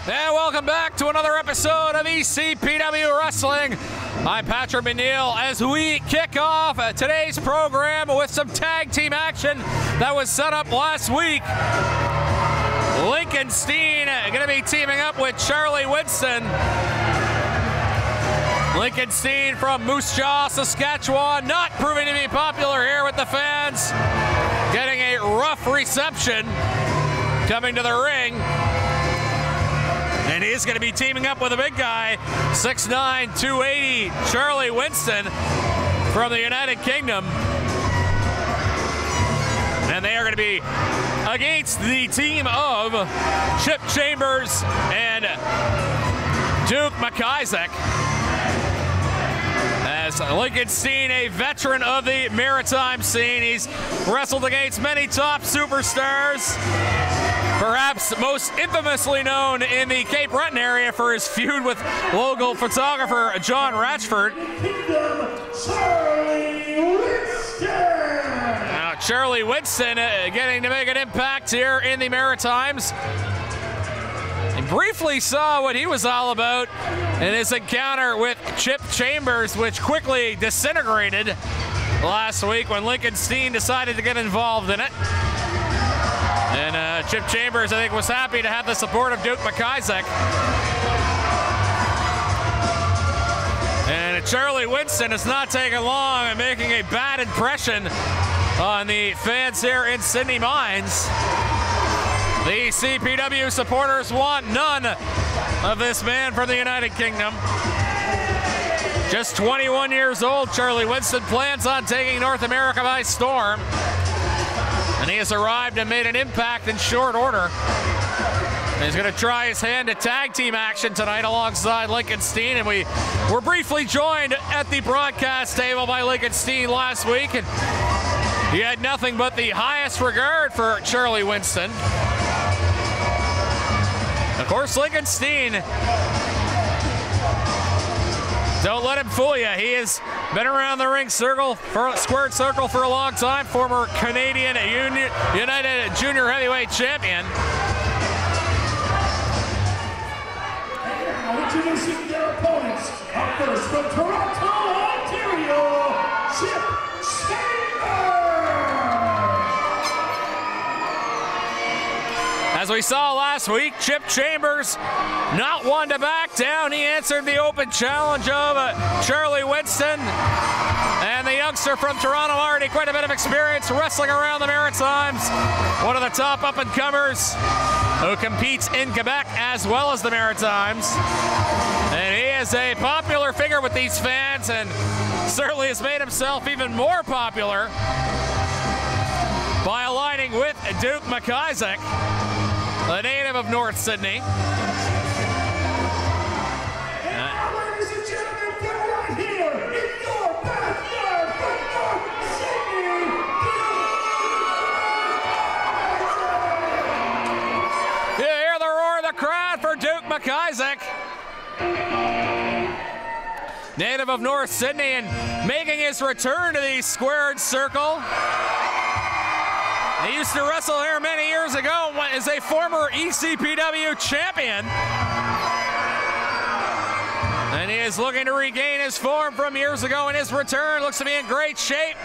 And welcome back to another episode of ECPW Wrestling. I'm Patrick McNeil as we kick off today's program with some tag team action that was set up last week. Lincoln Steen going to be teaming up with Charlie Winston. Lincoln Steen from Moose Jaw, Saskatchewan, not proving to be popular here with the fans. Getting a rough reception coming to the ring. And he's going to be teaming up with a big guy, 6'9", 280, Charlie Winston from the United Kingdom. And they are going to be against the team of Chip Chambers and Duke McIsaac. As Lincoln Steen, a veteran of the maritime scene, he's wrestled against many top superstars. Perhaps most infamously known in the Cape Breton area for his feud with local photographer John Ratchford. Now Charlie Winston getting to make an impact here in the Maritimes. And briefly saw what he was all about in his encounter with Chip Chambers, which quickly disintegrated last week when Lincoln Steen decided to get involved in it. And Chip Chambers, I think, was happy to have the support of Duke McIsaac. And Charlie Winston is not taking long and making a bad impression on the fans here in Sydney Mines. The CPW supporters want none of this man from the United Kingdom. Just 21 years old, Charlie Winston plans on taking North America by storm. And he has arrived and made an impact in short order. And he's going to try his hand at tag team action tonight alongside Lincoln Steen. And we were briefly joined at the broadcast table by Lincoln Steen last week. And he had nothing but the highest regard for Charlie Winston. Of course, Lincoln Steen, don't let him fool you. He has been around the ring squared circle for a long time. Former Canadian United Junior Heavyweight Champion. Introducing their opponents. Up first from Toronto, Ontario, Chip Chambers. As we saw last week, Chip Chambers not one to back down. He answered the open challenge of Charlie Winston. And the youngster from Toronto, already quite a bit of experience wrestling around the Maritimes. One of the top up-and-comers who competes in Quebec as well as the Maritimes. And he is a popular figure with these fans and certainly has made himself even more popular by aligning with Duke McIsaac, a native of North Sydney. Ladies and gentlemen, from right here in your backyard from North Sydney, You hear the roar of the crowd for Duke McIsaac. Native of North Sydney and making his return to the squared circle. He used to wrestle here many years ago as a former ECPW champion. And he is looking to regain his form from years ago in his return. Looks to be in great shape.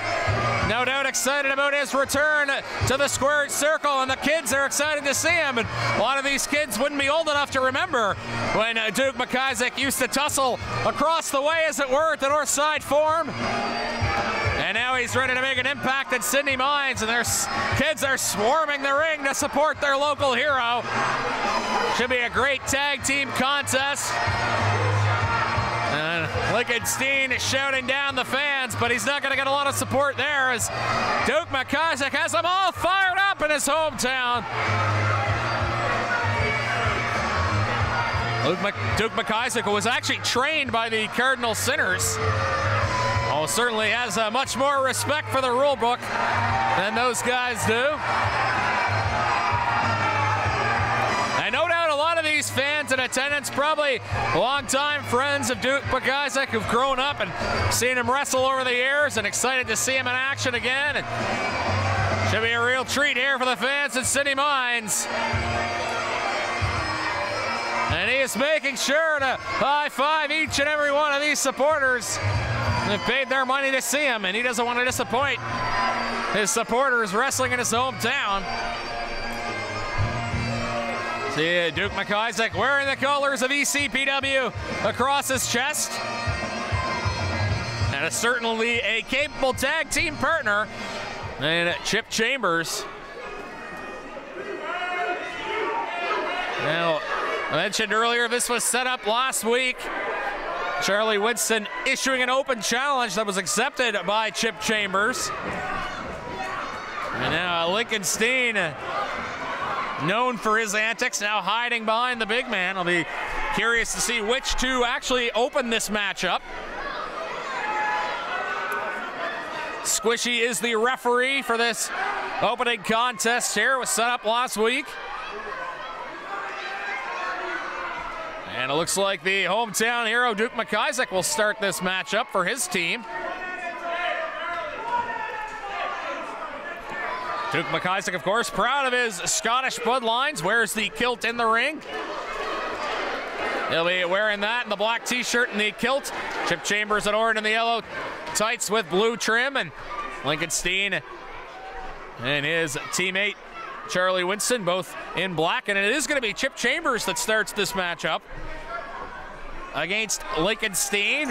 No doubt excited about his return to the squared circle, and the kids are excited to see him. And a lot of these kids wouldn't be old enough to remember when Duke McIsaac used to tussle across the way, as it were, at the North Side Forum. And now he's ready to make an impact at Sydney Mines, and their kids are swarming the ring to support their local hero. Should be a great tag team contest. And Lincoln Steen is shouting down the fans, but he's not going to get a lot of support there as Duke McIsaac has them all fired up in his hometown. Duke McIsaac, who was actually trained by the Cardinal Sinners, certainly has much more respect for the rule book than those guys do. And no doubt a lot of these fans in attendance, probably longtime friends of Duke McIsaac who've grown up and seen him wrestle over the years and excited to see him in action again. And should be a real treat here for the fans at Sydney Mines. And he is making sure to high-five each and every one of these supporters. They've paid their money to see him, and he doesn't want to disappoint his supporters wrestling in his hometown. See Duke McIsaac wearing the colors of ECPW across his chest. And certainly a capable tag team partner in Chip Chambers. Now, I mentioned earlier this was set up last week. Charlie Winston issuing an open challenge that was accepted by Chip Chambers. And now Lincoln Steen, known for his antics, now hiding behind the big man. I'll be curious to see which two actually open this matchup. Squishy is the referee for this opening contest here. It was set up last week. And it looks like the hometown hero, Duke McIsaac, will start this matchup for his team. Duke McIsaac, of course, proud of his Scottish bloodlines, wears the kilt in the ring. He'll be wearing that in the black t-shirt and the kilt. Chip Chambers in orange and the yellow tights with blue trim, and Lincoln Steen and his teammate Charlie Winston both in black. And it is going to be Chip Chambers that starts this matchup against Lincoln Steen.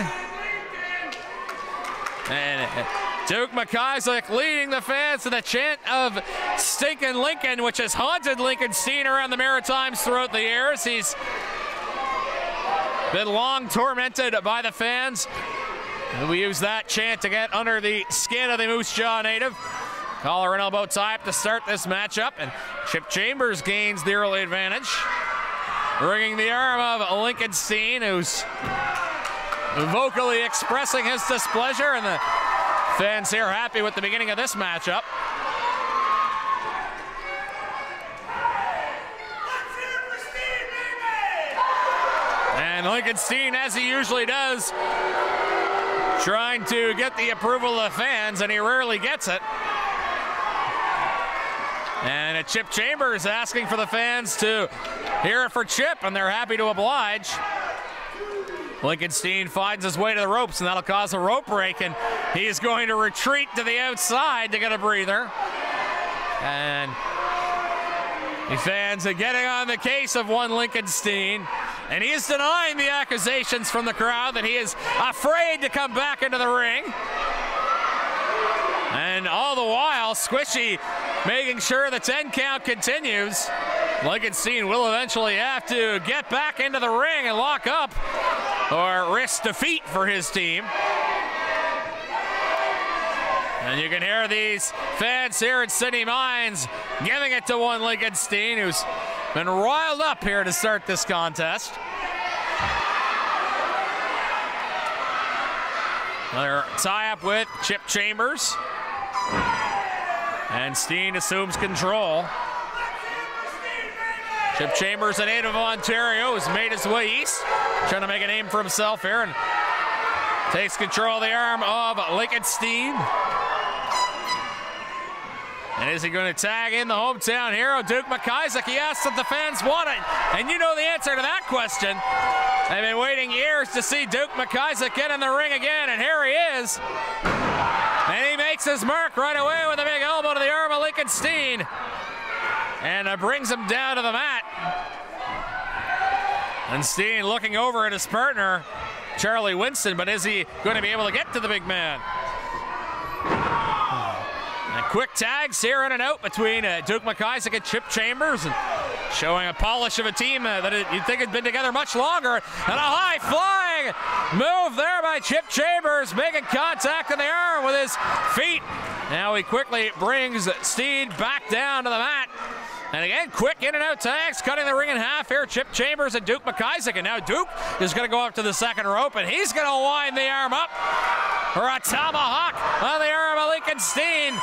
And Duke McIsaac leading the fans to the chant of Stinkin' Lincoln, which has haunted Lincoln Steen around the Maritimes throughout the years. He's been long tormented by the fans. And we use that chant to get under the skin of the Moose Jaw native. Collar and elbow tie up to start this matchup, and Chip Chambers gains the early advantage. Ringing the arm of Lincoln Steen, who's vocally expressing his displeasure, and the fans here happy with the beginning of this matchup. And Lincoln Steen, as he usually does, trying to get the approval of the fans, and he rarely gets it. And Chip Chambers asking for the fans to hear it for Chip, and they're happy to oblige. Lincoln Steen finds his way to the ropes, and that'll cause a rope break, and he's going to retreat to the outside to get a breather. And the fans are getting on the case of one Lincoln Steen, and he is denying the accusations from the crowd that he is afraid to come back into the ring. And all the while, Squishy making sure the 10 count continues. Lincoln Steen will eventually have to get back into the ring and lock up or risk defeat for his team. And you can hear these fans here at Sydney Mines giving it to one Lincoln Steen, who's been riled up here to start this contest. Another tie-up with Chip Chambers. And Steen assumes control. Chip Chambers, a native of Ontario, has made his way east, trying to make a name for himself here, and takes control of the arm of Lincoln Steen. And is he going to tag in the hometown hero, Duke McIsaac? He asks if the fans want it, and you know the answer to that question. They've been waiting years to see Duke McIsaac get in the ring again, and here he is. And he makes his mark right away with a big elbow to the arm of Lincoln Steen. And brings him down to the mat. And Steen looking over at his partner, Charlie Winston, but is he going to be able to get to the big man? And quick tags here in and out between Duke McIsaac and Chip Chambers, and showing a polish of a team that you'd think had been together much longer. And a high-flying move there by Chip Chambers, making contact in the arm with his feet. Now he quickly brings Steen back down to the mat. And again, quick in and out tags, cutting the ring in half here. Chip Chambers and Duke McIsaac. And now Duke is going to go up to the second rope, and he's going to wind the arm up for a tomahawk on the arm of Lincoln Steen.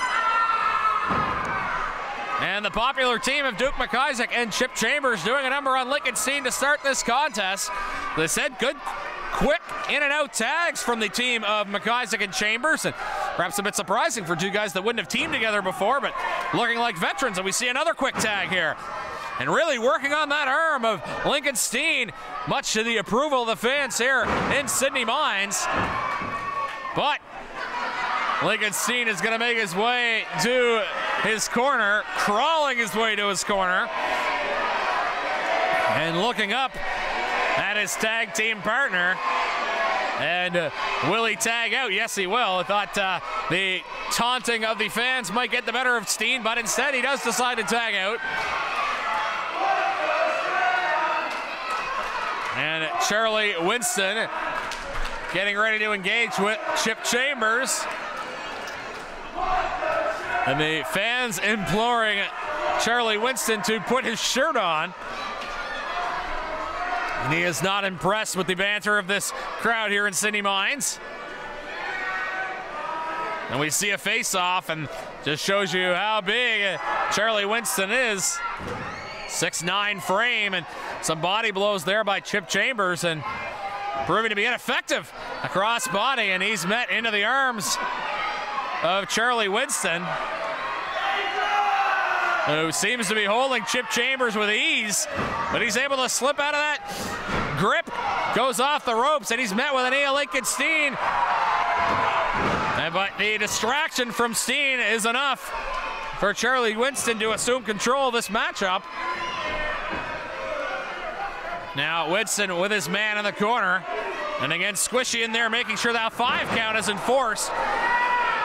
And the popular team of Duke McIsaac and Chip Chambers doing a number on Lincoln Steen to start this contest. They said good, quick in and out tags from the team of McIsaac and Chambers, and perhaps a bit surprising for two guys that wouldn't have teamed together before, but looking like veterans. And we see another quick tag here. and really working on that arm of Lincoln Steen, much to the approval of the fans here in Sydney Mines. But Lincoln Steen is going to make his way to his corner, crawling his way to his corner, and looking up at his tag team partner. And will he tag out? Yes, he will. I thought the taunting of the fans might get the better of Steen, but instead he does decide to tag out. And Charlie Winston getting ready to engage with Chip Chambers. And the fans imploring Charlie Winston to put his shirt on. And he is not impressed with the banter of this crowd here in Sydney Mines. And we see a face-off, and just shows you how big Charlie Winston is. 6'9" frame, and some body blows there by Chip Chambers, and proving to be ineffective across body, and he's met into the arms of Charlie Winston, who seems to be holding Chip Chambers with ease, but he's able to slip out of that grip, goes off the ropes, and he's met with an knee of Lincoln Steen. But the distraction from Steen is enough for Charlie Winston to assume control of this matchup. Now Winston with his man in the corner, and again Squishy in there making sure that 5 count is enforced.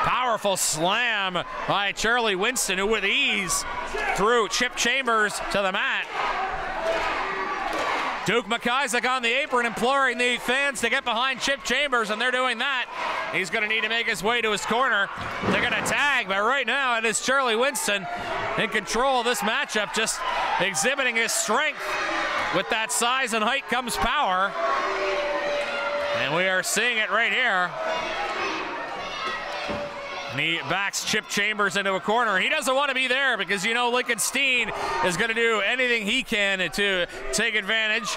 Powerful slam by Charlie Winston, who with ease threw Chip Chambers to the mat. Duke McIsaac on the apron imploring the fans to get behind Chip Chambers, and they're doing that. He's going to need to make his way to his corner. They're going to tag, but right now it is Charlie Winston in control of this matchup, just exhibiting his strength. With that size and height comes power. And we are seeing it right here. And he backs Chip Chambers into a corner. He doesn't want to be there because, you know, Lincoln Steen is going to do anything he can to take advantage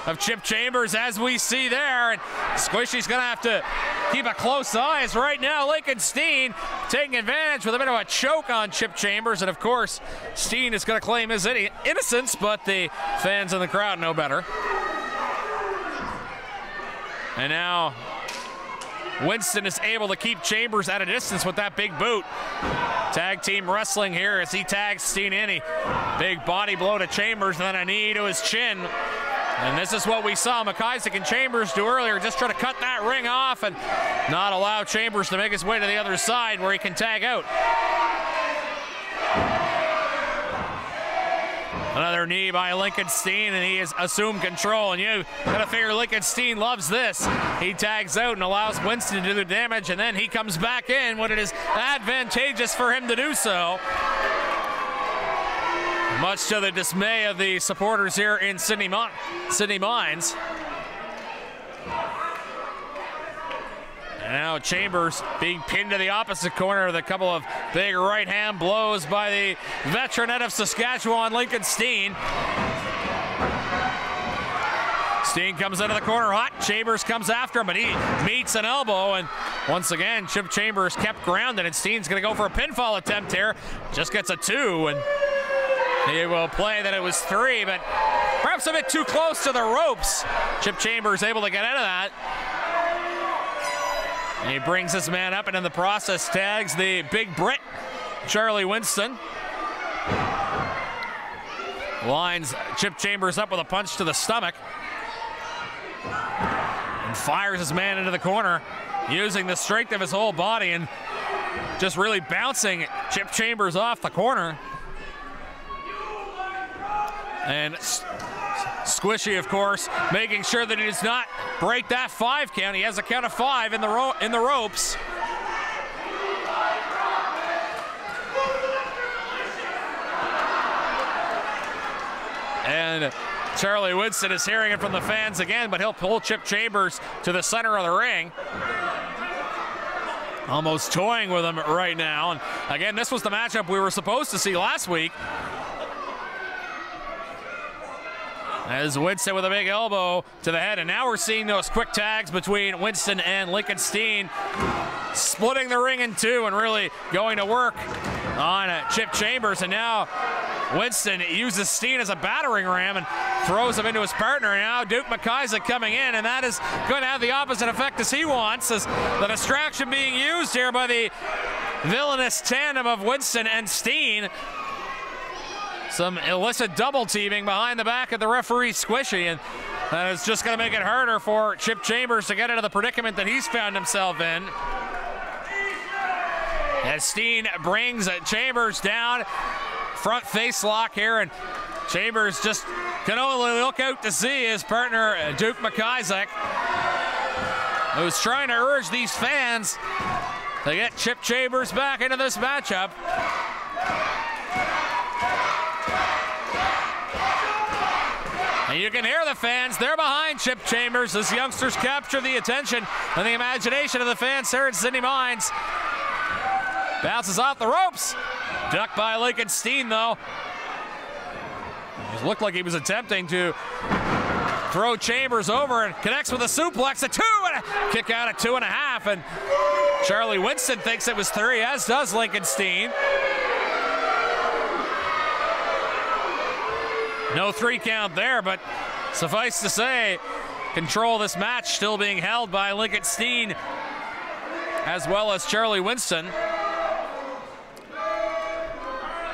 of Chip Chambers, as we see there. And Squishy's going to have to keep a close eye, as right now Lincoln Steen taking advantage with a bit of a choke on Chip Chambers. And of course, Steen is going to claim his innocence, but the fans in the crowd know better. And now Winston is able to keep Chambers at a distance with that big boot. Tag team wrestling here as he tags Steen in. Big body blow to Chambers, and then a knee to his chin. And this is what we saw McIsaac and Chambers do earlier, just try to cut that ring off and not allow Chambers to make his way to the other side where he can tag out. Another knee by Lincoln Steen, and he has assumed control. And you gotta figure Lincoln Steen loves this. He tags out and allows Winston to do the damage, and then he comes back in when it is advantageous for him to do so. Much to the dismay of the supporters here in Sydney Mines. And now Chambers being pinned to the opposite corner with a couple of big right-hand blows by the veteran out of Saskatchewan, Lincoln Steen. Steen comes into the corner hot. Chambers comes after him, but he meets an elbow. And once again, Chip Chambers kept grounded, and Steen's going to go for a pinfall attempt here. Just gets a 2, and he will play that it was 3, but perhaps a bit too close to the ropes. Chip Chambers able to get out of that. And he brings his man up, and in the process tags the big Brit, Charlie Winston. Lines Chip Chambers up with a punch to the stomach. And fires his man into the corner, using the strength of his whole body and just really bouncing Chip Chambers off the corner. And Squishy, of course, making sure that he does not break that 5 count. He has a count of 5 in the ropes. And Charlie Winston is hearing it from the fans again, but he'll pull Chip Chambers to the center of the ring. Almost toying with him right now. And again, this was the matchup we were supposed to see last week. As Winston with a big elbow to the head, and now we're seeing those quick tags between Winston and Lincoln Steen, splitting the ring in 2 and really going to work on Chip Chambers. And now Winston uses Steen as a battering ram and throws him into his partner. Now Duke McIsaac coming in, and that is going to have the opposite effect as he wants, as the distraction being used here by the villainous tandem of Winston and Steen. Some illicit double teaming behind the back of the referee Squishy, and that is just going to make it harder for Chip Chambers to get into the predicament that he's found himself in. As Steen brings Chambers down, front face lock here, and Chambers just can only look out to see his partner Duke McIsaac, who's trying to urge these fans to get Chip Chambers back into this matchup. And you can hear the fans, they're behind Chip Chambers as youngsters capture the attention and the imagination of the fans here in Sydney Mines. Bounces off the ropes. Ducked by Lincoln Steen, though. It looked like he was attempting to throw Chambers over, and connects with a suplex, a 2, and a kick out at 2.5. And Charlie Winston thinks it was 3, as does Lincoln Steen. No 3 count there, but suffice to say, control of this match still being held by Lincoln Steen as well as Charlie Winston.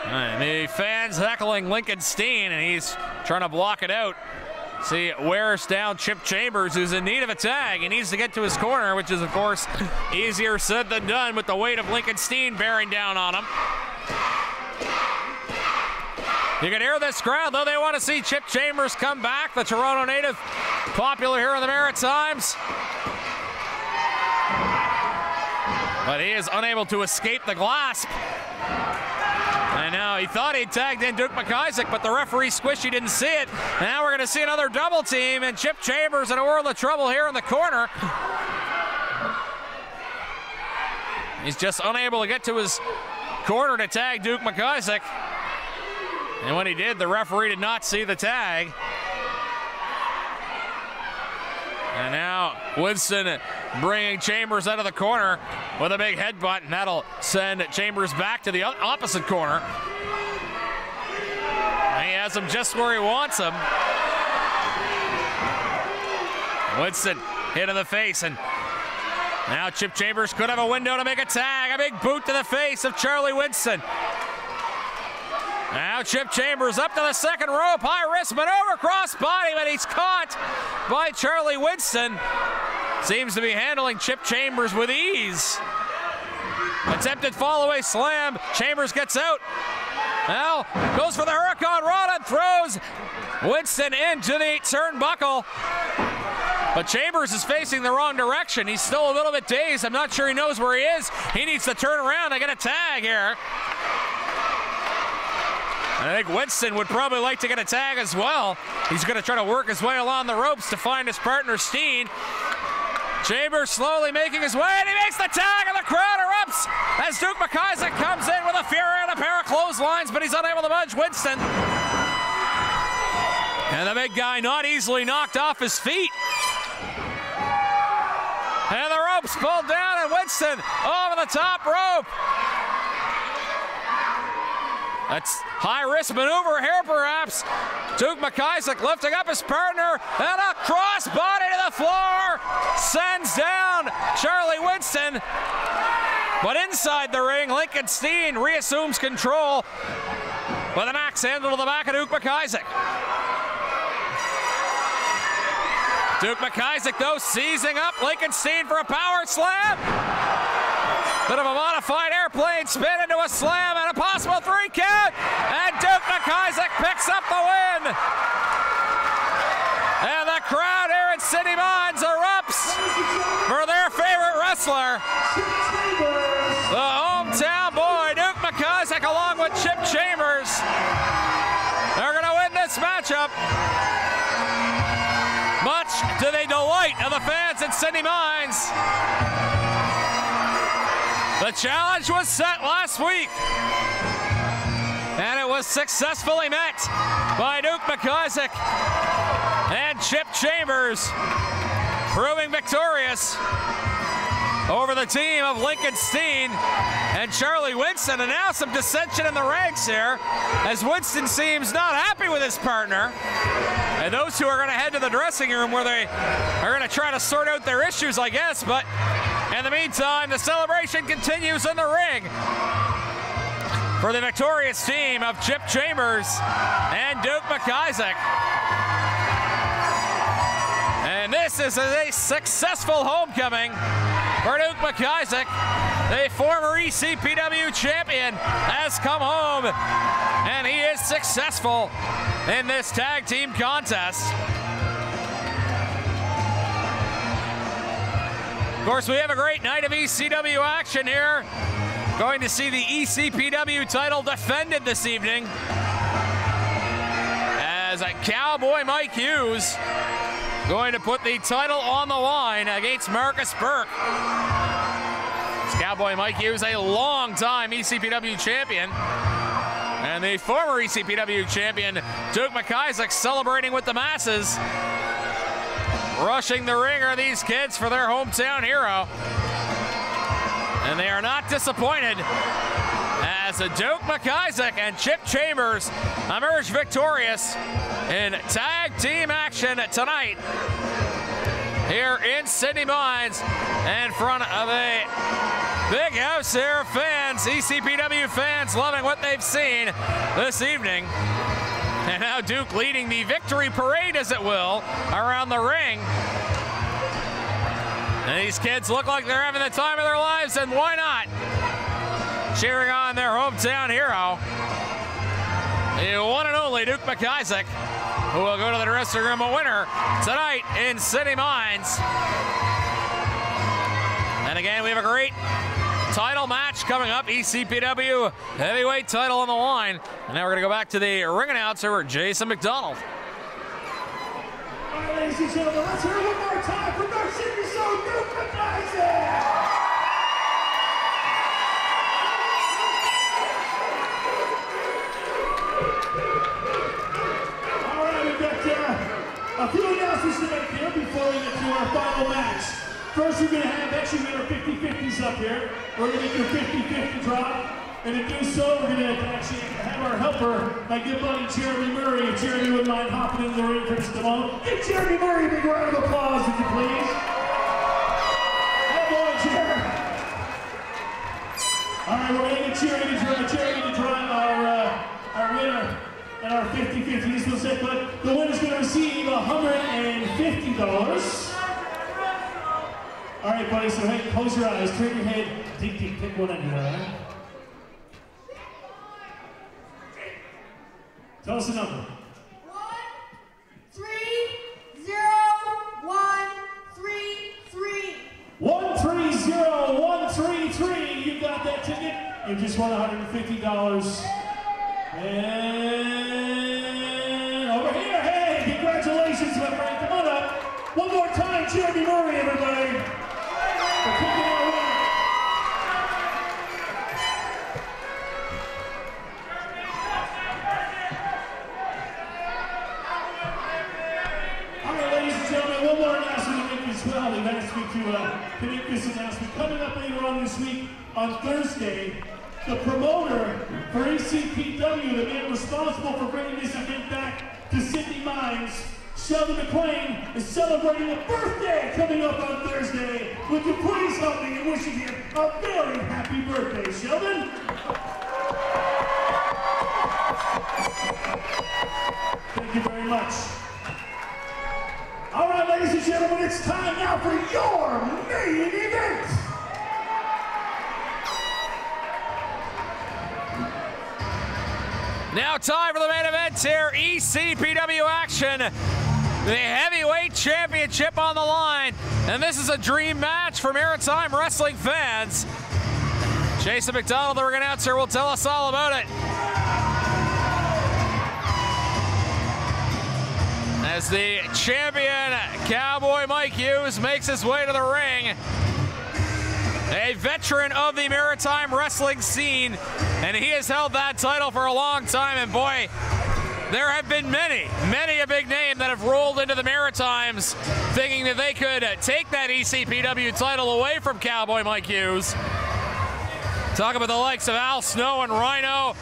And the fans heckling Lincoln Steen, and he's trying to block it out. See, wears down Chip Chambers, who's in need of a tag. He needs to get to his corner, which is, of course, easier said than done with the weight of Lincoln Steen bearing down on him. You can hear this crowd, though. They want to see Chip Chambers come back, the Toronto native, popular here in the Maritimes. But he is unable to escape the grasp. And now he thought he tagged in Duke McIsaac, but the referee Squishy didn't see it. Now we're going to see another double team, and Chip Chambers in a world of trouble here in the corner. He's just unable to get to his corner to tag Duke McIsaac. And when he did, the referee did not see the tag. And now Winston bringing Chambers out of the corner with a big headbutt, and that'll send Chambers back to the opposite corner. And he has him just where he wants him. Winston hit in the face, and now Chip Chambers could have a window to make a tag. A big boot to the face of Charlie Winston. Now Chip Chambers up to the second rope, high risk maneuver, cross body, but he's caught by Charlie Winston. Seems to be handling Chip Chambers with ease. Attempted fall-away slam, Chambers gets out. Now goes for the Hurricane Rod and throws Winston into the turnbuckle. But Chambers is facing the wrong direction. He's still a little bit dazed. I'm not sure he knows where he is. He needs to turn around and get a tag here. And I think Winston would probably like to get a tag as well. He's going to try to work his way along the ropes to find his partner, Steen. Chambers slowly making his way, and he makes the tag, and the crowd erupts as Duke McIsaac comes in with a fury and a pair of clotheslines, but he's unable to budge Winston. And the big guy not easily knocked off his feet. And the ropes pulled down, and Winston over the top rope. That's high-risk maneuver here, perhaps. Duke McIsaac lifting up his partner, and a cross-body to the floor sends down Charlie Winston. But inside the ring, Lincoln Steen reassumes control with an axe handle to the back of Duke McIsaac. Duke McIsaac, though, seizing up Lincoln Steen for a power slam. Bit of a modified airplane spin into a slam and a possible 3 count. And Duke McIsaac picks up the win. And the crowd here in Sydney Mines erupts for their favorite wrestler. The hometown boy, Duke McIsaac, along with Chip Chambers. They're going to win this matchup. Much to the delight of the fans in Sydney Mines. The challenge was set last week, and it was successfully met by Duke McIsaac and Chip Chambers, proving victorious over the team of Lincoln Steen and Charlie Winston, and now some dissension in the ranks here as Winston seems not happy with his partner. And those two are going to head to the dressing room where they are going to try to sort out their issues, I guess. But in the meantime, the celebration continues in the ring for the victorious team of Chip Chambers and Duke McIsaac. And this is a successful homecoming for Duke McIsaac. The former ECPW champion has come home, and he is successful in this tag team contest. Of course, we have a great night of ECW action here. Going to see the ECPW title defended this evening as Cowboy Mike Hughes going to put the title on the line against Marcus Burke. Cowboy Mike Hughes, a long-time ECPW champion, and the former ECPW champion Duke McIsaac celebrating with the masses. Rushing the ring are these kids for their hometown hero. And they are not disappointed as Duke McIsaac and Chip Chambers emerge victorious in tag team action tonight here in Sydney Mines in front of a big house here of fans, ECPW fans loving what they've seen this evening. And now Duke leading the victory parade, as it will, around the ring. And these kids look like they're having the time of their lives, and why not? Cheering on their hometown hero, the one and only Duke McIsaac, who will go to the dressing room a winner tonight in Sydney Mines. And again, we have a great title match coming up, ECPW heavyweight title on the line. And now we're going to go back to the ring announcer, Jason McDonald. All right, ladies and gentlemen, let's hear it one more time for North Sydney Show, Duke McIsaac! All right, we've got a few announcements to make here before we get to our final match. First, we're going to have actually our 50-50s up here. We're going to do 50-50 drop. And to do so, we're going to actually have our helper, my good buddy Jeremy Murray. If Jeremy wouldn't mind hopping in the ring for just a moment. Give Jeremy Murray a big round of applause, would you please? Good boy, Jeremy. All right, we're going to get Jeremy to drive our winner and our 50-50. This was it, but the winner's going to receive $150. All right, buddy, so hey, close your eyes, turn your head, pick one end, all right? Tell us the number. 130133. 130133. You got that ticket. You just won $150. And over here, hey, congratulations, my friend. Come on up. One more time, Jeremy Murray, everybody. For kicking our winner. One more announcement to make as well. They've asked me to make this announcement. Coming up later on this week, on Thursday, the promoter for ECPW, the man responsible for bringing this event back to Sydney Mines, Sheldon McLean, is celebrating a birthday coming up on Thursday. Would you please help me in wishing him a very happy birthday, Sheldon? Thank you very much. All right, ladies and gentlemen, it's time now for your main event. Now time for the main event here, ECPW action. The heavyweight championship on the line. And this is a dream match for Maritime Wrestling fans. Jason McDonald, the ring announcer, will tell us all about it. As the champion, Cowboy Mike Hughes, makes his way to the ring. A veteran of the Maritime Wrestling scene, and he has held that title for a long time, and boy, there have been many a big name that have rolled into the Maritimes thinking that they could take that ECPW title away from Cowboy Mike Hughes. Talk about the likes of Al Snow and Rhino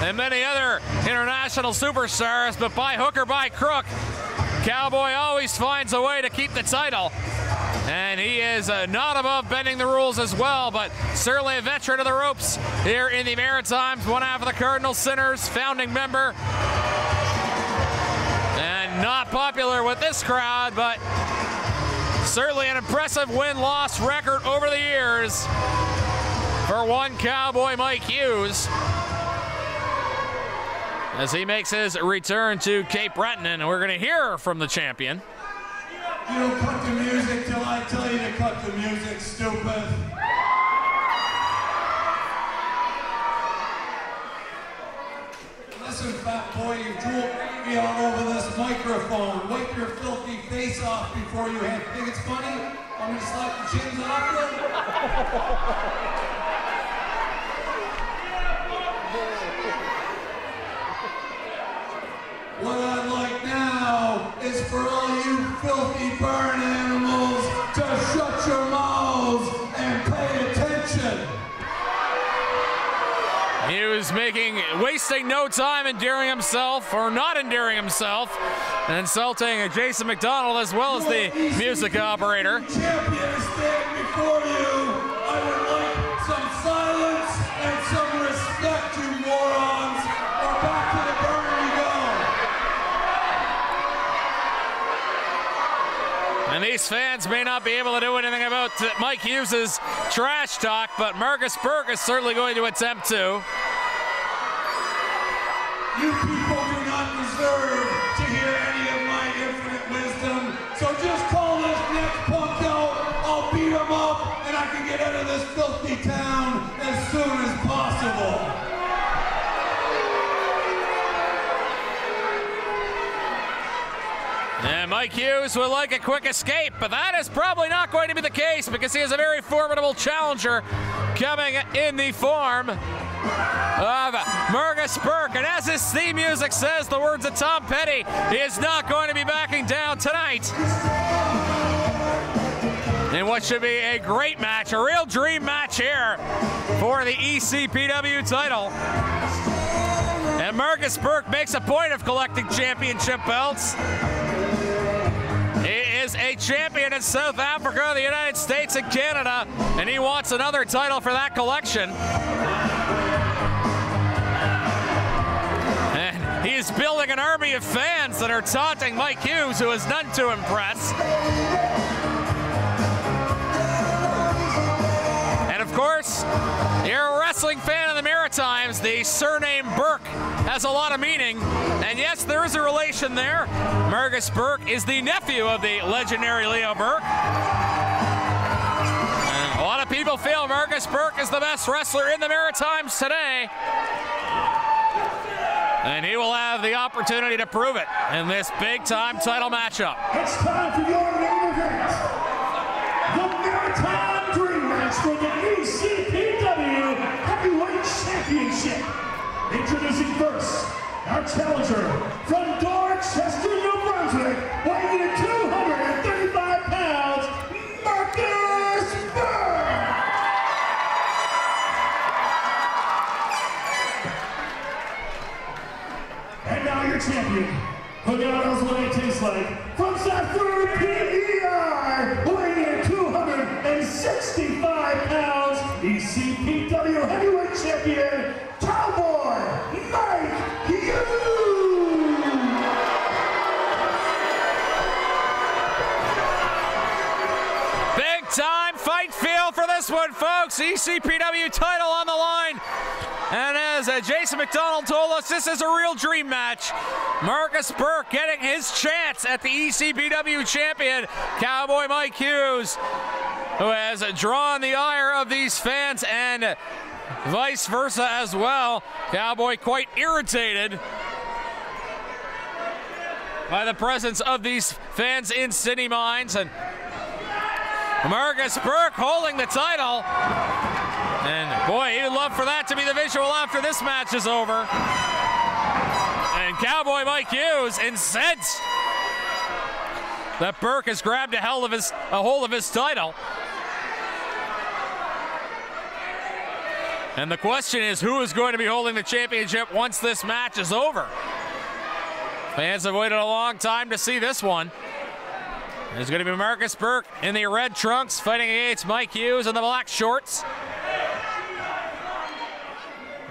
and many other international superstars, but by hook or by crook, Cowboy always finds a way to keep the title. And he is not above bending the rules as well, but certainly a veteran of the ropes here in the Maritimes, one half of the Cardinal Sinners, founding member. And not popular with this crowd, but certainly an impressive win-loss record over the years for one Cowboy Mike Hughes, as he makes his return to Cape Breton, and we're going to hear from the champion. You don't cut the music till I tell you to cut the music, stupid. Listen, fat boy, you drool me all over this microphone. Wipe your filthy face off before you hit. Think it's funny? I'm gonna slap the chins off you? What I'd like now is for all you filthy burn animals to shut your mouths and pay attention. He was wasting no time endearing himself, or not endearing himself, and insulting Jason McDonald as well as the music operator. Champion stand before you. I would like some silence and some respect, you morons, or back to the burn you go. And these fans may not be able to do anything about Mike Hughes' trash talk, but Marcus Burke is certainly going to attempt to. You people do not deserve to hear any of my infinite wisdom, so just call this next punk out, I'll beat him up, and I can get out of this filthy town as soon as possible. And Mike Hughes would like a quick escape, but that is probably not going to be the case because he has a very formidable challenger coming in the form of Marcus Burke. And as his theme music says, the words of Tom Petty, he is not going to be backing down tonight in what should be a great match, a real dream match here for the ECPW title. And Marcus Burke makes a point of collecting championship belts. He is a champion in South Africa, the United States, and Canada, and he wants another title for that collection. And he is building an army of fans that are taunting Mike Hughes, who is none to impress. And of course, you're a wrestling fan of the Maritimes, the surname Burke has a lot of meaning. And yes, there is a relation there. Marcus Burke is the nephew of the legendary Leo Burke. And a lot of people feel Marcus Burke is the best wrestler in the Maritimes today. And he will have the opportunity to prove it in this big-time title matchup. It's time for your main event. The Maritime Dream Match for the ECPW Heavyweight Championship. Introducing first, our challenger from Dorchester, New Brunswick, weighing in at 235 pounds, Marcus Burke. And now your champion, who knows what it tastes like, from Southford, PEI, weighing in at 265 pounds, ECPW Heavyweight Champion, Cowboy Mike Hughes! Big time fight feel for this one, folks. ECPW title on the line. And as Jason McDonald told us, this is a real dream match. Marcus Burke getting his chance at the ECPW champion, Cowboy Mike Hughes, who has drawn the ire of these fans and vice versa as well. Cowboy quite irritated by the presence of these fans in City Mines. And Marcus Burke holding the title. And boy, he would love for that to be the visual after this match is over. And And Cowboy Mike Hughes incensed that Burke has grabbed a hold of his title. And the question is, who is going to be holding the championship once this match is over? Fans have waited a long time to see this one. There's going to be Marcus Burke in the red trunks fighting against Mike Hughes in the black shorts.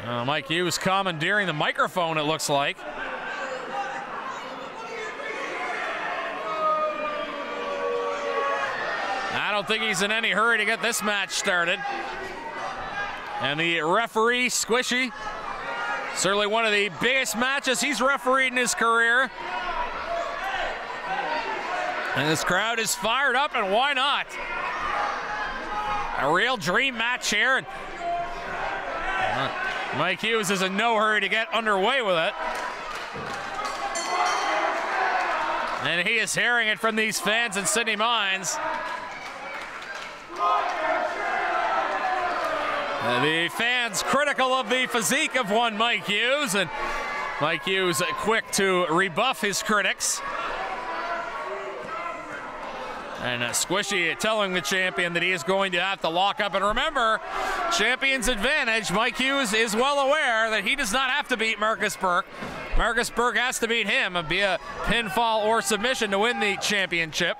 Mike Hughes commandeering the microphone, it looks like. I don't think he's in any hurry to get this match started. And the referee, Squishy, certainly one of the biggest matches he's refereed in his career. And this crowd is fired up, and why not? A real dream match here. And Mike Hughes is in no hurry to get underway with it. And he is hearing it from these fans in Sydney Mines. The fans critical of the physique of one Mike Hughes, and Mike Hughes quick to rebuff his critics. And Squishy telling the champion that he is going to have to lock up. And remember, champion's advantage. Mike Hughes is well aware that he does not have to beat Marcus Burke. Marcus Burke has to beat him via pinfall or submission to win the championship.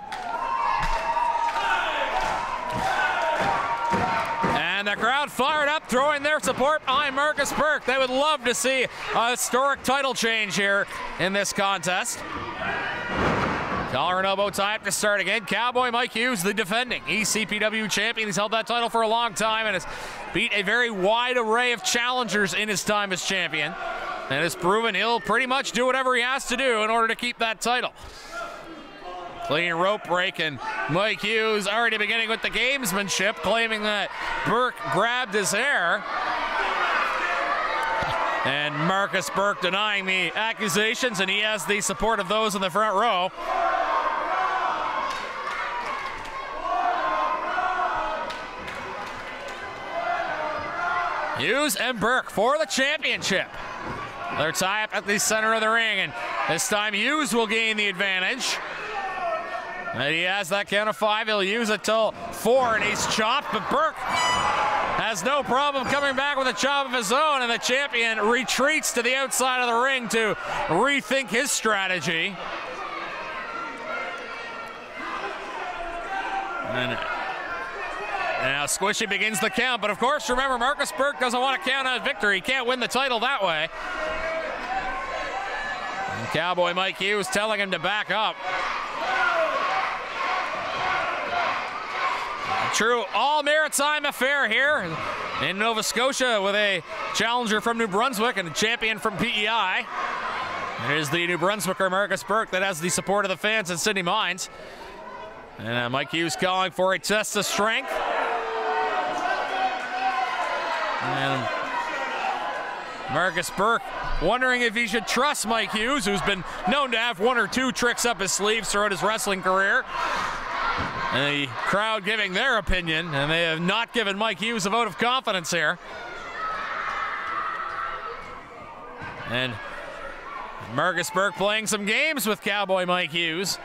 And the crowd fired up, throwing their support behind Marcus Burke. They would love to see a historic title change here in this contest. Collar and elbow tie up to start again. Cowboy Mike Hughes, the defending ECPW champion. He's held that title for a long time and has beat a very wide array of challengers in his time as champion. And has proven he'll pretty much do whatever he has to do in order to keep that title. Clean rope break, and Mike Hughes already beginning with the gamesmanship, claiming that Burke grabbed his hair. And Marcus Burke denying the accusations, and he has the support of those in the front row. Hughes and Burke for the championship. They're tied up at the center of the ring, and this time Hughes will gain the advantage. And he has that count of 5. He'll use it till 4, and he's chopped, but Burke has no problem coming back with a chop of his own, and the champion retreats to the outside of the ring to rethink his strategy. And now Squishy begins the count, but of course, remember, Marcus Burke doesn't want to count out victory. He can't win the title that way. And Cowboy Mike Hughes telling him to back up. A true all-maritime affair here in Nova Scotia with a challenger from New Brunswick and a champion from PEI. It is the New Brunswicker Marcus Burke that has the support of the fans in Sydney Mines. And Mike Hughes calling for a test of strength. And Marcus Burke wondering if he should trust Mike Hughes, who's been known to have 1 or 2 tricks up his sleeves throughout his wrestling career. And the crowd giving their opinion, and they have not given Mike Hughes a vote of confidence here. And Marcus Burke playing some games with Cowboy Mike Hughes.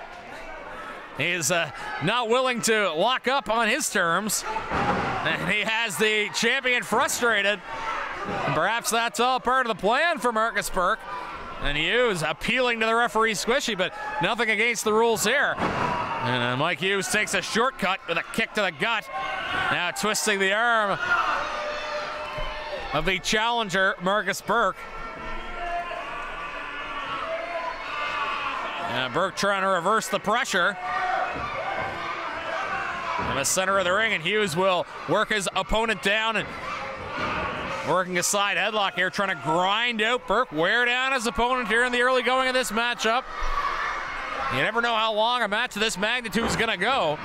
He is not willing to lock up on his terms. And he has the champion frustrated. And perhaps that's all part of the plan for Marcus Burke. And Hughes appealing to the referee Squishy, but nothing against the rules here. And Mike Hughes takes a shortcut with a kick to the gut. Now twisting the arm of the challenger, Marcus Burke. Burke trying to reverse the pressure. In the center of the ring, and Hughes will work his opponent down and working a side headlock here, trying to grind out Burke, wear down his opponent here in the early going of this matchup. You never know how long a match of this magnitude is going to go.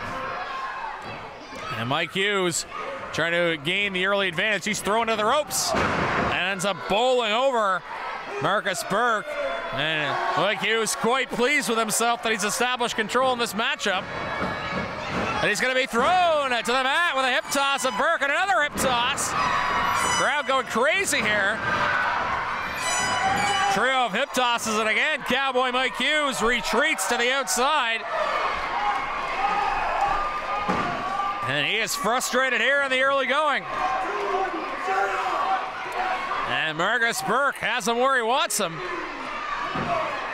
And Mike Hughes trying to gain the early advantage. He's thrown to the ropes and ends up bowling over Marcus Burke. And Mike Hughes quite pleased with himself that he's established control in this matchup. And he's going to be thrown to the mat with a hip toss of Burke and another hip toss. Crowd going crazy here. Trio of hip tosses, and again, Cowboy Mike Hughes retreats to the outside. And he is frustrated here in the early going. And Marcus Burke has him where he wants him.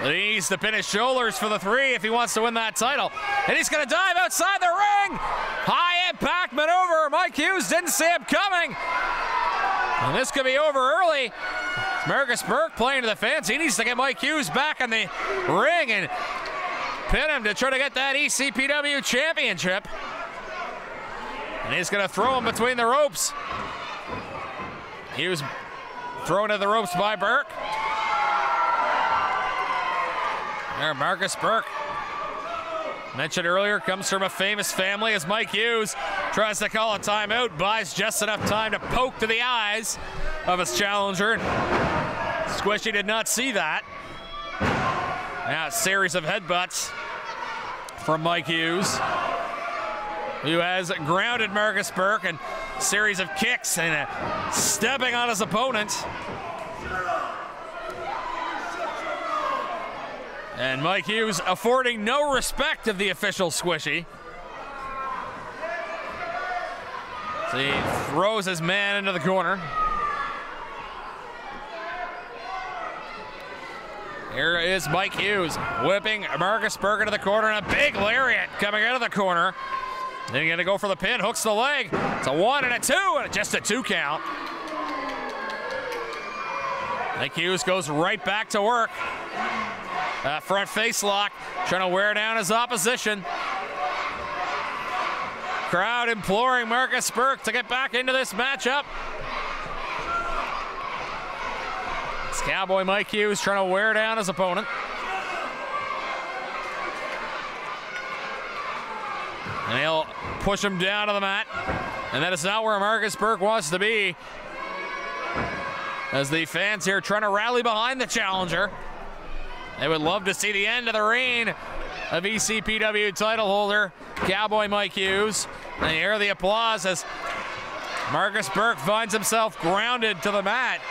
But he needs to pin his shoulders for the 3 if he wants to win that title. And he's going to dive outside the ring. High impact maneuver. Mike Hughes didn't see him coming. And this could be over early. Marcus Burke playing to the fans. He needs to get Mike Hughes back in the ring and pin him to try to get that ECPW championship. And he's going to throw him between the ropes. Hughes thrown at the ropes by Burke. There, Marcus Burke, mentioned earlier, comes from a famous family as Mike Hughes tries to call a timeout, buys just enough time to poke to the eyes of his challenger. Squishy did not see that. Now a series of headbutts from Mike Hughes, who has grounded Marcus Burke, and a series of kicks and stepping on his opponent. And Mike Hughes affording no respect of the official Squishy. So he throws his man into the corner. Here is Mike Hughes whipping Marcus Burke into the corner, and a big lariat coming out of the corner. Then he's gonna go for the pin, hooks the leg. It's a 1 and a 2, and just a 2 count. Mike Hughes goes right back to work. Front face lock, trying to wear down his opposition. Crowd imploring Marcus Burke to get back into this matchup. It's Cowboy Mike Hughes trying to wear down his opponent. And he'll push him down to the mat. And that is not where Marcus Burke wants to be, as the fans here trying to rally behind the challenger. They would love to see the end of the reign of ECPW title holder Cowboy Mike Hughes. And you hear the applause as Marcus Burke finds himself grounded to the mat,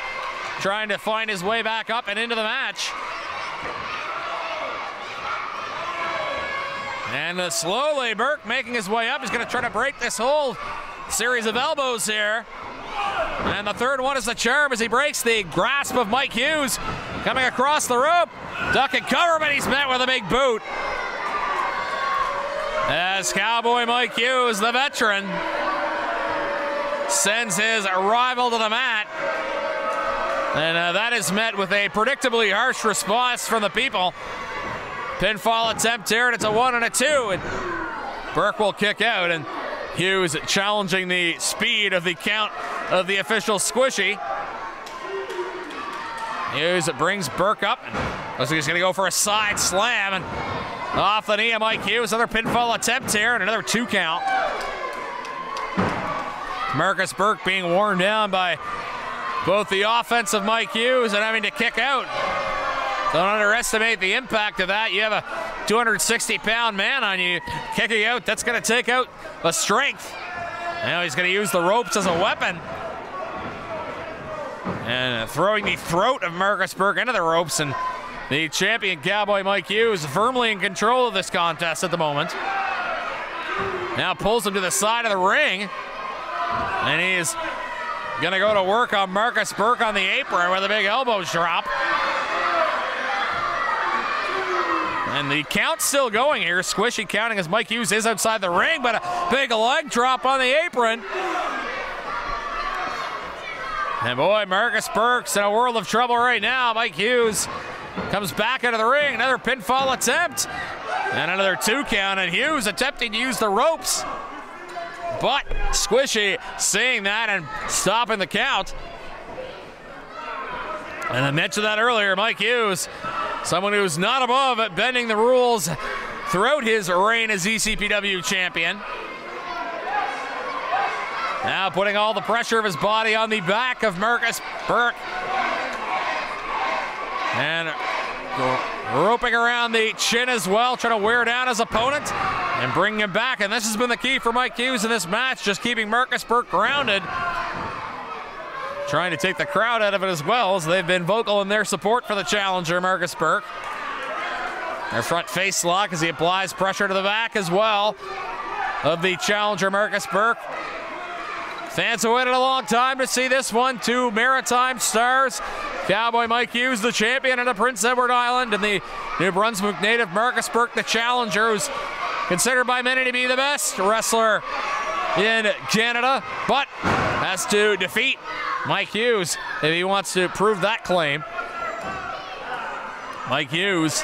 trying to find his way back up and into the match. And slowly Burke making his way up. He's going to try to break this whole series of elbows here. And the third one is the charm as he breaks the grasp of Mike Hughes. Coming across the rope. Duck and cover, but he's met with a big boot. As Cowboy Mike Hughes, the veteran, sends his rival to the mat. And that is met with a predictably harsh response from the people. Pinfall attempt here, and it's a 1 and a 2. And Burke will kick out, and Hughes challenging the speed of the count of the official Squishy. Hughes brings Burke up, and looks like he's gonna go for a side slam, and off the knee of Mike Hughes. Another pinfall attempt here, and another 2 count. Marcus Burke being worn down by both the offense of Mike Hughes and having to kick out. Don't underestimate the impact of that. You have a 260-pound man on you kicking out. That's gonna take out the strength. Now he's gonna use the ropes as a weapon. And throwing the throat of Marcus Burke into the ropes, and the champion Cowboy Mike Hughes firmly in control of this contest at the moment. Now pulls him to the side of the ring, and he's gonna go to work on Marcus Burke on the apron with a big elbow drop. And the count's still going here. Squishy counting as Mike Hughes is outside the ring, but a big leg drop on the apron. And boy, Marcus Burke's in a world of trouble right now. Mike Hughes comes back into the ring. Another pinfall attempt. And another 2 count. And Hughes attempting to use the ropes. But Squishy seeing that and stopping the count. And I mentioned that earlier, Mike Hughes, someone who's not above at bending the rules throughout his reign as ECPW champion. Now putting all the pressure of his body on the back of Marcus Burke. And roping around the chin as well, trying to wear down his opponent and bring him back. And this has been the key for Mike Hughes in this match, just keeping Marcus Burke grounded. trying to take the crowd out of it as well, as they've been vocal in their support for the challenger, Marcus Burke. Their front face lock as he applies pressure to the back as well of the challenger, Marcus Burke. Fans have waited a long time to see this one. Two Maritime stars. Cowboy Mike Hughes, the champion of the Prince Edward Island, and the New Brunswick native Marcus Burke, the challenger, who's considered by many to be the best wrestler in Canada, but has to defeat Mike Hughes if he wants to prove that claim. Mike Hughes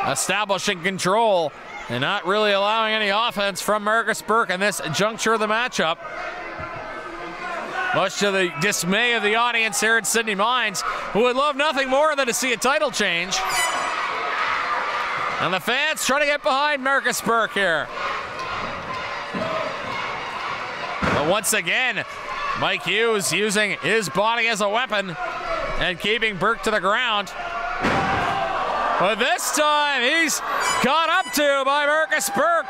establishing control and not really allowing any offense from Marcus Burke in this juncture of the matchup. Much to the dismay of the audience here at Sydney Mines, who would love nothing more than to see a title change. And the fans trying to get behind Marcus Burke here. But once again, Mike Hughes using his body as a weapon and keeping Burke to the ground. But this time, he's caught up to by Marcus Burke,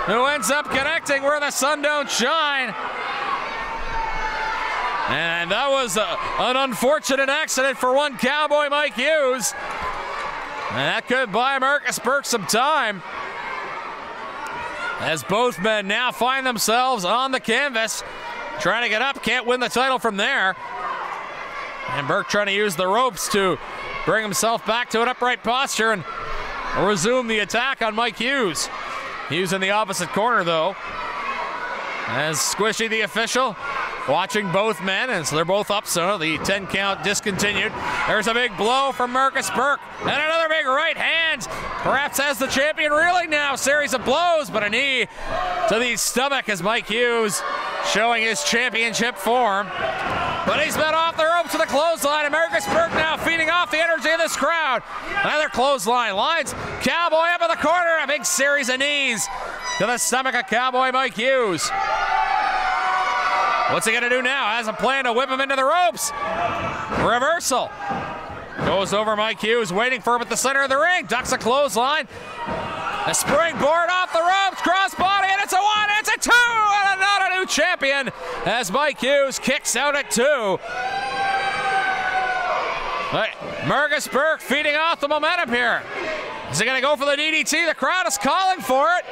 who ends up connecting where the sun don't shine. And that was an unfortunate accident for one Cowboy Mike Hughes. And that could buy Marcus Burke some time, as both men now find themselves on the canvas, trying to get up, can't win the title from there. And Burke trying to use the ropes to bring himself back to an upright posture and resume the attack on Mike Hughes. Hughes in the opposite corner, though, as Squishy, the official, watching both men, and so they're both up, so the 10 count discontinued. There's a big blow from Marcus Burke, and another big right hand. Perhaps has the champion reeling now. Series of blows, but a knee to the stomach as Mike Hughes showing his championship form. But he's been off the ropes to the clothesline, and Marcus Burke now feeding off the energy of this crowd. Another clothesline lines Cowboy up in the corner, a big series of knees to the stomach of Cowboy Mike Hughes. What's he gonna do now? Has a plan to whip him into the ropes. Reversal. Goes over Mike Hughes, waiting for him at the center of the ring. Ducks a clothesline. A springboard off the ropes, crossbody, and it's a 1, it's a 2, and another new champion as Mike Hughes kicks out at 2. But Marcus Burke feeding off the momentum here. Is he gonna go for the DDT? The crowd is calling for it.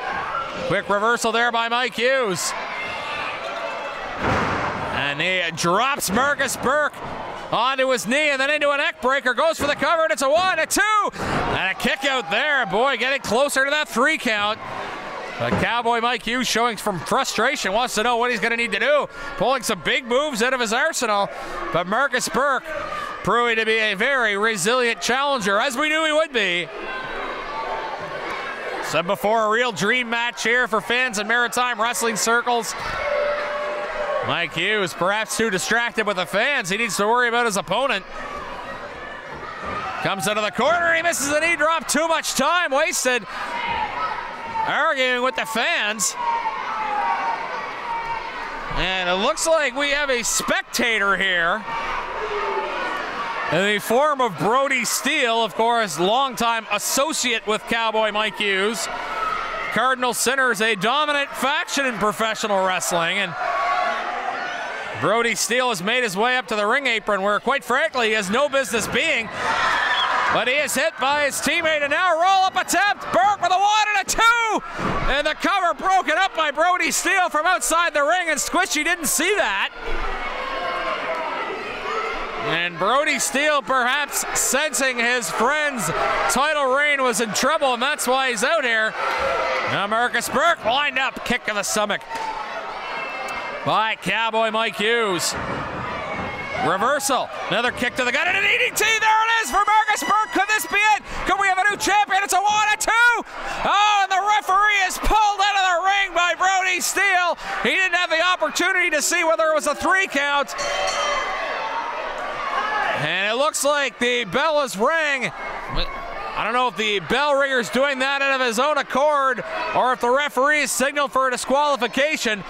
Quick reversal there by Mike Hughes. And he drops Marcus Burke onto his knee and then into a neck breaker. Goes for the cover, and it's a 1, a 2, and a kick out there. Boy, getting closer to that 3 count. But Cowboy Mike Hughes showing some frustration, wants to know what he's going to need to do. Pulling some big moves out of his arsenal. But Marcus Burke proving to be a very resilient challenger, as we knew he would be. Said before, a real dream match here for fans in Maritime wrestling circles. Mike Hughes, perhaps too distracted with the fans. He needs to worry about his opponent. Comes into the corner, he misses the knee drop. Too much time wasted arguing with the fans. And it looks like we have a spectator here in the form of Brody Steele, of course, longtime associate with Cowboy Mike Hughes. Cardinal Sinners, a dominant faction in professional wrestling, and Brody Steele has made his way up to the ring apron where, quite frankly, he has no business being. But he is hit by his teammate, and now a roll-up attempt. Burke with a 1 and a 2! And the cover broken up by Brody Steele from outside the ring, and Squishy didn't see that. And Brody Steele perhaps sensing his friend's title reign was in trouble, and that's why he's out here. Now Marcus Burke lined up, kick to the stomach by Cowboy Mike Hughes. Reversal, another kick to the gut, and an EDT, there it is for Marcus Burke. Could this be it? Could we have a new champion? It's a 1, a 2. Oh, and the referee is pulled out of the ring by Brody Steele. He didn't have the opportunity to see whether it was a 3 count. And it looks like the bell is rang. I don't know if the bell ringer's doing that out of his own accord or if the referee signaled for a disqualification.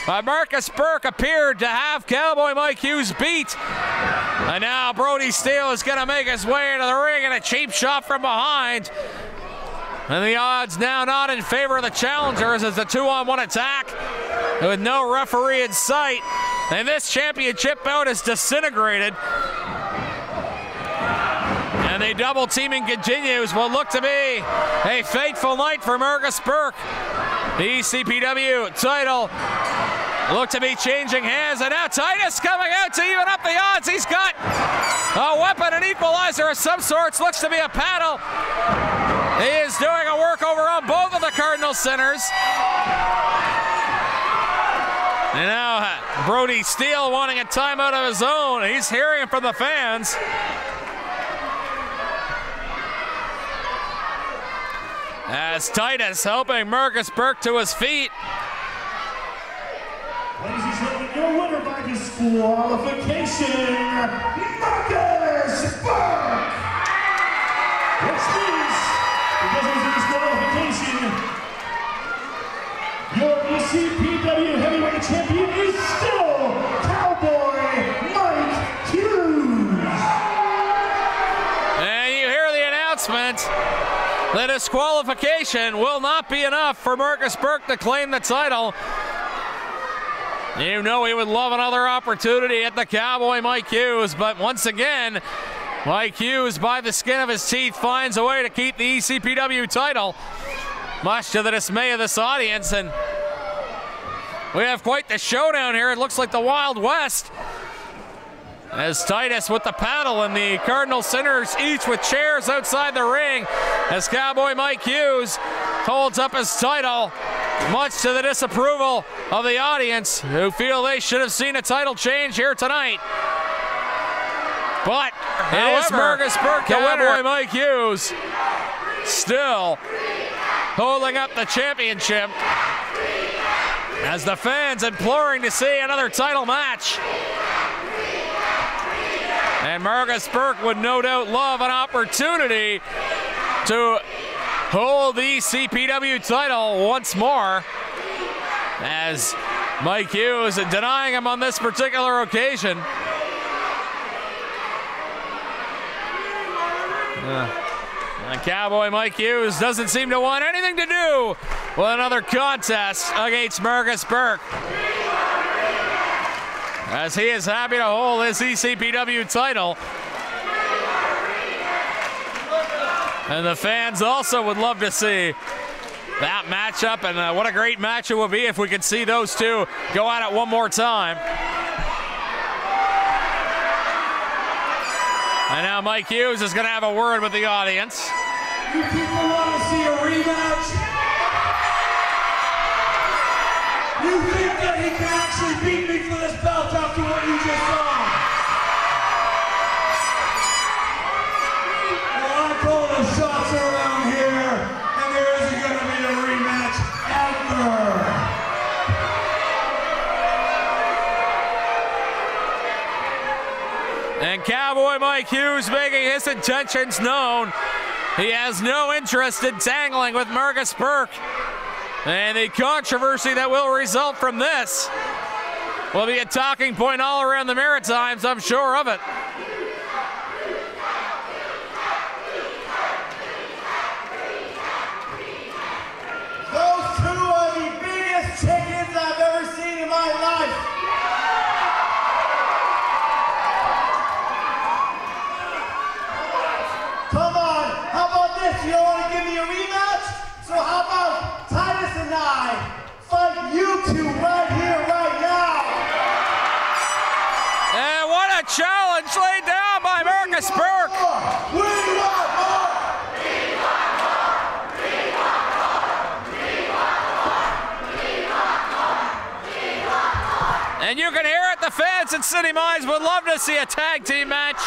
Marcus Burke appeared to have Cowboy Mike Hughes beat. And now Brody Steele is going to make his way into the ring in a cheap shot from behind. And the odds now not in favor of the challengers as the 2-on-1 attack with no referee in sight. And this championship bout is disintegrated. And the double teaming continues. Will look to be a fateful night for Marcus Burke. The ECPW title look to be changing hands, and now Titus coming out to even up the odds. He's got a weapon, an equalizer of some sorts. Looks to be a paddle. He is doing a workover on both of the Cardinal centers. And now Brody Steele wanting a timeout of his own. He's hearing it from the fans. As Titus helping Marcus Burke to his feet. Ladies and gentlemen, your winner by disqualification, Marcus Burke! Which means, because of the disqualification, your ECPW heavyweight champion is still Cowboy Mike Hughes! And you hear the announcement. The disqualification will not be enough for Marcus Burke to claim the title. You know he would love another opportunity at the Cowboy Mike Hughes, but once again, Mike Hughes, by the skin of his teeth, finds a way to keep the ECPW title, much to the dismay of this audience. And we have quite the showdown here. It looks like the Wild West. As Titus with the paddle and the Cardinal Centers each with chairs outside the ring, as Cowboy Mike Hughes holds up his title, much to the disapproval of the audience, who feel they should have seen a title change here tonight. But it is Marcus Burke, Cowboy Mike Hughes, still holding up the championship, as the fans imploring to see another title match. And Marcus Burke would no doubt love an opportunity to hold the ECPW title once more, as Mike Hughes denying him on this particular occasion. And Cowboy Mike Hughes doesn't seem to want anything to do with another contest against Marcus Burke, as he is happy to hold his ECPW title. And the fans also would love to see that matchup, and what a great match it would be if we could see those two go at it one more time. And now Mike Hughes is going to have a word with the audience. You people want to see a rematch? You think that he can actually beat me for this belt after what you just saw? Well, I call the shots around here, and there isn't going to be a rematch ever. And Cowboy Mike Hughes making his intentions known. He has no interest in tangling with Marcus Burke. And the controversy that will result from this will be a talking point all around the Maritimes, I'm sure of it. Those two are the biggest chickens I've ever seen in my life. Come on, how about this? You don't want to give me a rematch? So how about Titus and I fight you two right here, right now? And what a challenge laid down by Marcus Burke. We want more! And you can hear it, the fans in City Mines would love to see a tag team match.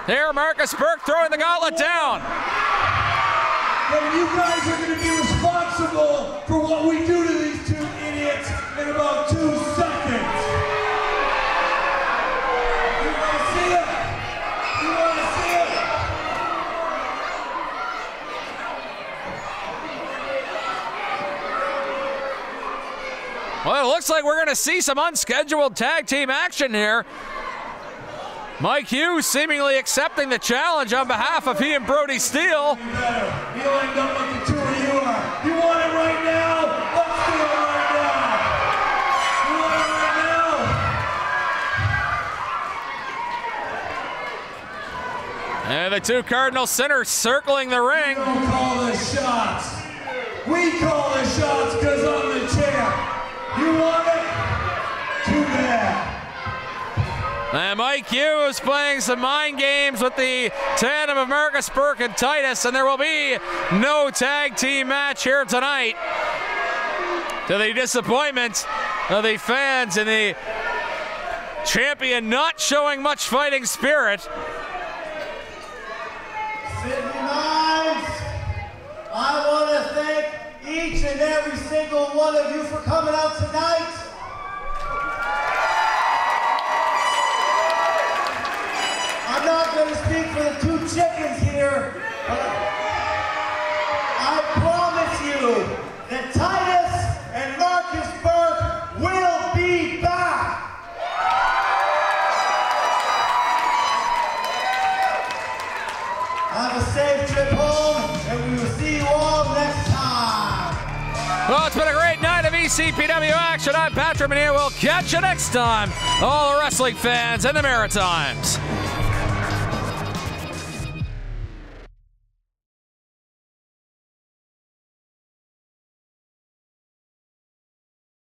Here, Marcus Burke throwing the gauntlet down. Then you guys are going to be responsible for what we do to these two idiots in about 2 seconds. You want to see it? You want to see it? Well, it looks like we're going to see some unscheduled tag team action here. Mike Hughes seemingly accepting the challenge on behalf of he and Brody Steele. You'll end up like the two of you are. You want it right now? Let's do it right now. And the two Cardinal sinners circling the ring. We don't call the shots. We call the shots because I'm the champ. You want it? Too bad. And Mike Hughes playing some mind games with the tandem of Marcus Burke and Titus, and there will be no tag team match here tonight. To the disappointment of the fans and the champion not showing much fighting spirit. Sydney Mines, I want to thank each and every single one of you for coming out tonight. I'm not going to speak for the two chickens here, but I promise you that Titus and Marcus Burke will be back. Have a safe trip home, and we will see you all next time. Well, it's been a great night of ECPW action. I'm Patrick Mania. We'll catch you next time, all the wrestling fans in the Maritimes.